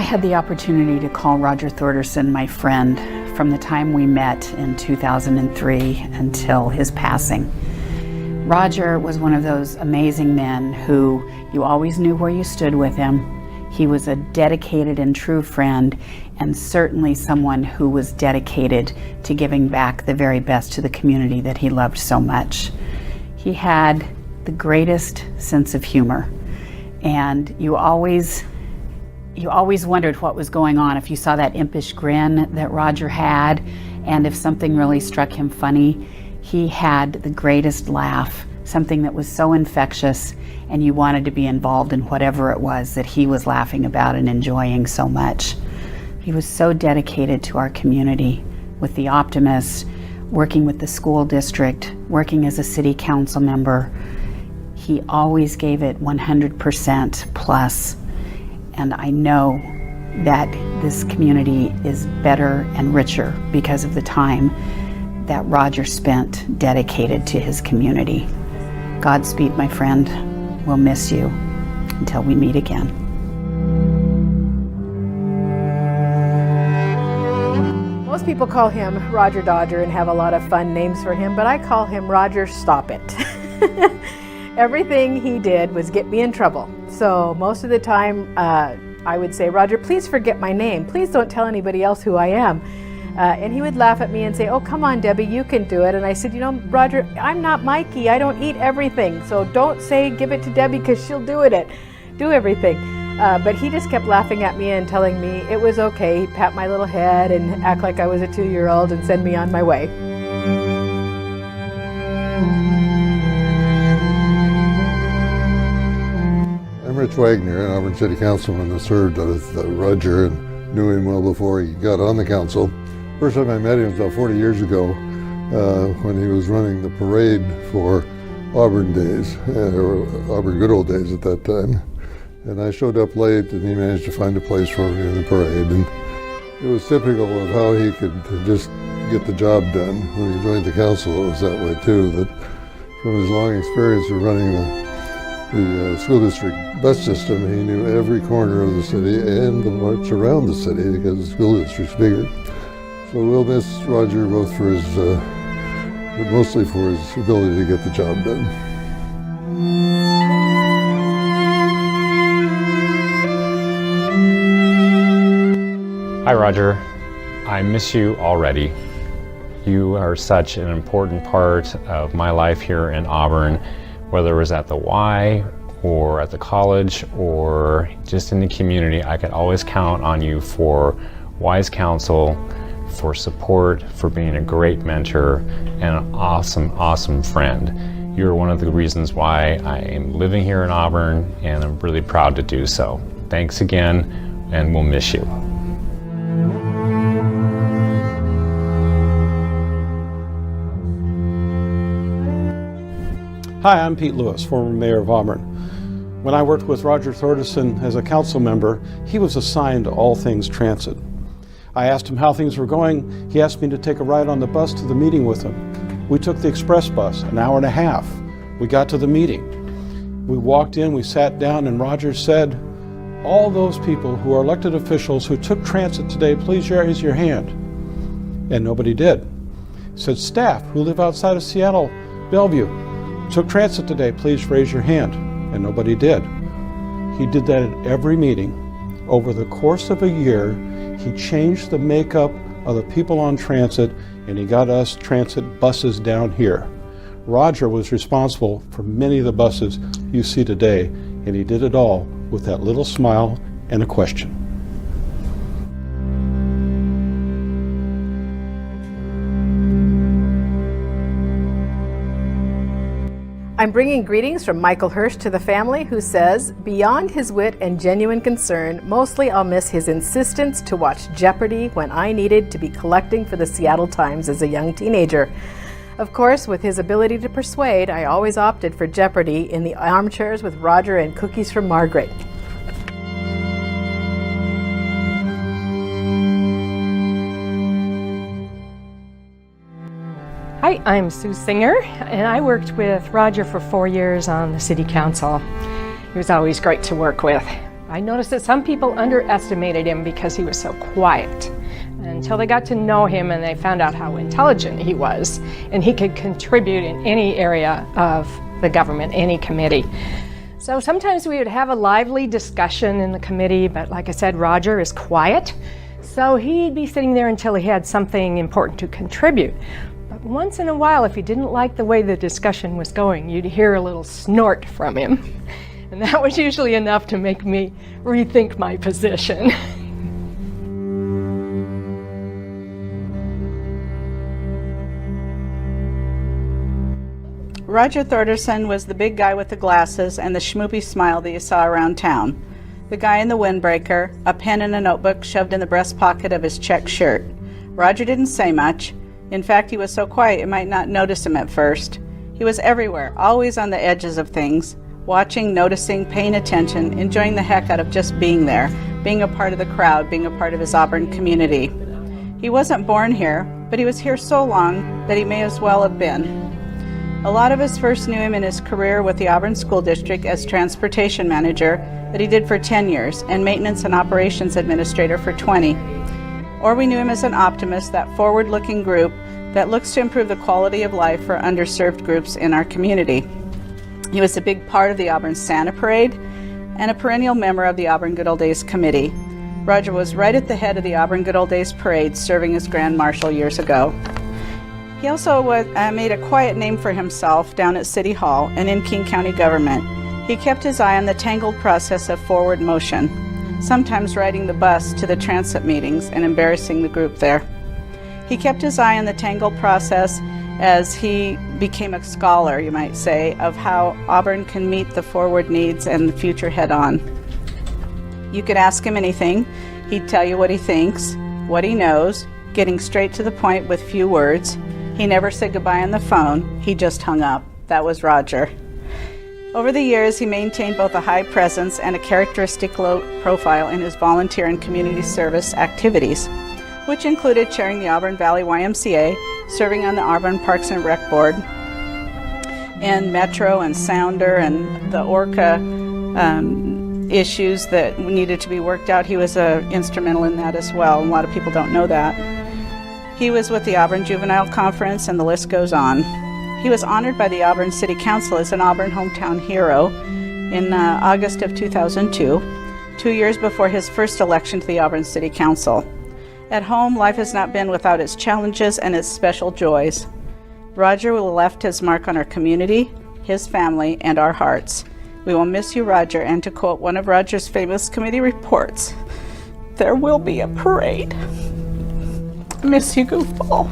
had the opportunity to call Roger Thordarson my friend from the time we met in 2003 until his passing. Roger was one of those amazing men who you always knew where you stood with him. He was a dedicated and true friend, and certainly someone who was dedicated to giving back the very best to the community that he loved so much. He had the greatest sense of humor, and you always wondered what was going on if you saw that impish grin that Roger had, and if something really struck him funny. He had the greatest laugh, something that was so infectious, and you wanted to be involved in whatever it was that he was laughing about and enjoying so much. He was so dedicated to our community, with the Optimists, working with the school district, working as a city council member. He always gave it 100% plus. And I know that this community is better and richer because of the time that Roger spent dedicated to his community. Godspeed, my friend. We'll miss you until we meet again. Most people call him Roger Dodger and have a lot of fun names for him, but I call him Roger Stop It. Everything he did was get me in trouble. So most of the time I would say, Roger, please forget my name. Please don't tell anybody else who I am. And he would laugh at me and say, oh, come on, Debbie, you can do it. And I said, you know, Roger, I'm not Mikey. I don't eat everything. So don't say give it to Debbie because she'll do everything. But he just kept laughing at me and telling me it was okay. He'd pat my little head and act like I was a 2-year-old and send me on my way. I'm Rich Wagner, an Auburn City Councilman who served with Roger and knew him well before he got on the council. First time I met him was about 40 years ago when he was running the parade for Auburn days, or Auburn good old days at that time. And I showed up late and he managed to find a place for me in the parade. And it was typical of how he could just get the job done. When he joined the council, it was that way too, that from his long experience of running the school district bus system, he knew every corner of the city and the parts around the city because the school district's bigger. So we'll miss Roger both for his, but mostly for his ability to get the job done. Hi Roger, I miss you already. You are such an important part of my life here in Auburn, whether it was at the Y or at the college or just in the community. I could always count on you for wise counsel, for support, for being a great mentor, and an awesome, awesome friend. You're one of the reasons why I am living here in Auburn, and I'm really proud to do so. Thanks again, and we'll miss you. Hi, I'm Pete Lewis, former mayor of Auburn. When I worked with Roger Thordarson as a council member, he was assigned to all things transit. I asked him how things were going. He asked me to take a ride on the bus to the meeting with him. We took the express bus, an hour and a half. We got to the meeting. We walked in, we sat down, and Roger said, all those people who are elected officials who took transit today, please raise your hand. And nobody did. He said, staff who live outside of Seattle, Bellevue, took transit today, please raise your hand. And nobody did. He did that at every meeting. Over the course of a year, he changed the makeup of the people on transit, and he got us transit buses down here. Roger was responsible for many of the buses you see today, and he did it all with that little smile and a question. I'm bringing greetings from Michael Hirsch to the family, who says, beyond his wit and genuine concern, mostly I'll miss his insistence to watch Jeopardy when I needed to be collecting for the Seattle Times as a young teenager. Of course, with his ability to persuade, I always opted for Jeopardy in the armchairs with Roger and cookies from Margaret. Hi, I'm Sue Singer, and I worked with Roger for 4 years on the City Council. He was always great to work with. I noticed that some people underestimated him because he was so quiet. Until they got to know him and they found out how intelligent he was, and he could contribute in any area of the government, any committee. So sometimes we would have a lively discussion in the committee, but like I said, Roger is quiet. So he'd be sitting there until he had something important to contribute. But once in a while, if he didn't like the way the discussion was going, you'd hear a little snort from him. And that was usually enough to make me rethink my position. Roger Thordarson was the big guy with the glasses and the schmoopy smile that you saw around town. The guy in the windbreaker, a pen and a notebook shoved in the breast pocket of his check shirt. Roger didn't say much. In fact, he was so quiet you might not notice him at first. He was everywhere, always on the edges of things, watching, noticing, paying attention, enjoying the heck out of just being there, being a part of the crowd, being a part of his Auburn community. He wasn't born here, but he was here so long that he may as well have been. A lot of us first knew him in his career with the Auburn School District as transportation manager that he did for 10 years and maintenance and operations administrator for 20. Or we knew him as an optimist, that forward-looking group that looks to improve the quality of life for underserved groups in our community. He was a big part of the Auburn Santa Parade and a perennial member of the Auburn Good Old Days Committee. Roger was right at the head of the Auburn Good Old Days Parade, serving as Grand Marshal years ago. He also made a quiet name for himself down at City Hall and in King County government. He kept his eye on the tangled process of forward motion, sometimes riding the bus to the transit meetings and embarrassing the group there. He kept his eye on the tangled process as he became a scholar, you might say, of how Auburn can meet the forward needs and the future head-on. You could ask him anything. He'd tell you what he thinks, what he knows, getting straight to the point with few words. He never said goodbye on the phone. He just hung up. That was Roger. Over the years, he maintained both a high presence and a characteristic low profile in his volunteer and community service activities, which included chairing the Auburn Valley YMCA, serving on the Auburn Parks and Rec Board, and Metro and Sounder and the Orca issues that needed to be worked out. He was instrumental in that as well. A lot of people don't know that. He was with the Auburn Juvenile Conference, and the list goes on. He was honored by the Auburn City Council as an Auburn hometown hero in August of 2002, 2 years before his first election to the Auburn City Council. At home, life has not been without its challenges and its special joys. Roger will have left his mark on our community, his family, and our hearts. We will miss you, Roger, and to quote one of Roger's famous committee reports, "There will be a parade." Miss you, goofball.